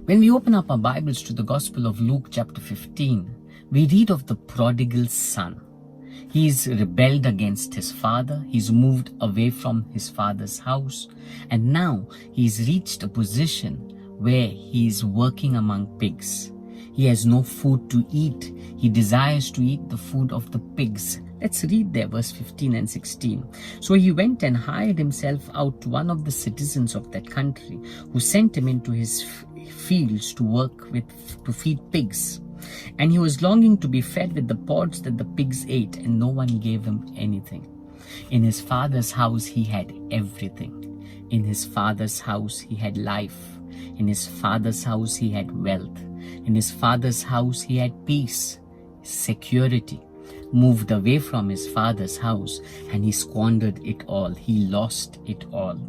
When we open up our Bibles to the Gospel of Luke chapter 15, we read of the prodigal son. He's rebelled against his father. He's moved away from his father's house. And now he's reached a position where he's working among pigs. He has no food to eat. He desires to eat the food of the pigs. Let's read there verse 15 and 16. So he went and hired himself out to one of the citizens of that country, who sent him into his fields to work to feed pigs. And he was longing to be fed with the pods that the pigs ate, and no one gave him anything. In his father's house he had everything. In his father's house he had life. In his father's house he had wealth. In his father's house he had peace, security. Moved away from his father's house and he squandered it all. He lost it all.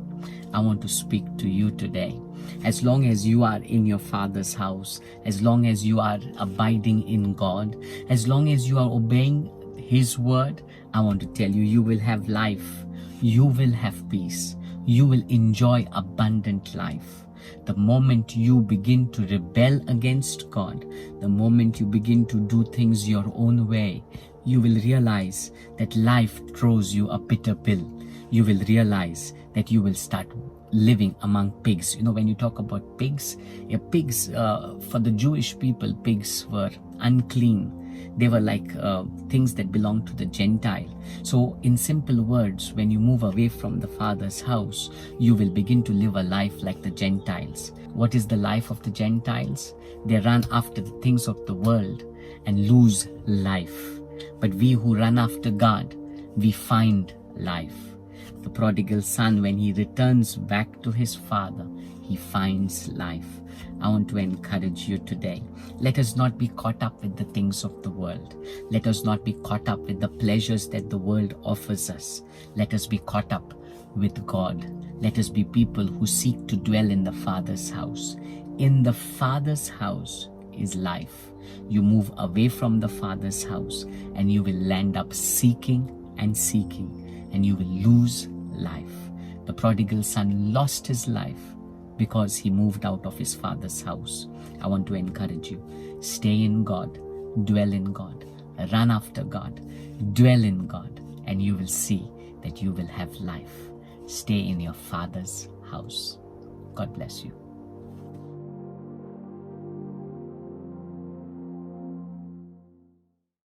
I want to speak to you today. As long as you are in your father's house, as long as you are abiding in God, as long as you are obeying his word, I want to tell you, you will have life. You will have peace. You will enjoy abundant life. The moment you begin to rebel against God, the moment you begin to do things your own way, you will realize that life throws you a bitter pill. You will realize that you will start living among pigs. You know, when you talk about pigs, for the Jewish people, pigs were unclean. They were like things that belonged to the Gentile. So in simple words, when you move away from the Father's house, you will begin to live a life like the Gentiles. What is the life of the Gentiles? They run after the things of the world and lose life. But we who run after God, we find life. The prodigal son, when he returns back to his father, he finds life. I want to encourage you today. Let us not be caught up with the things of the world. Let us not be caught up with the pleasures that the world offers us. Let us be caught up with God. Let us be people who seek to dwell in the Father's house. In the Father's house is life. You move away from the Father's house and you will land up seeking and you will lose life. The prodigal son lost his life because he moved out of his father's house. I want to encourage you. Stay in God, dwell in God, run after God, dwell in God, and you will see that you will have life. Stay in your Father's house. God bless you.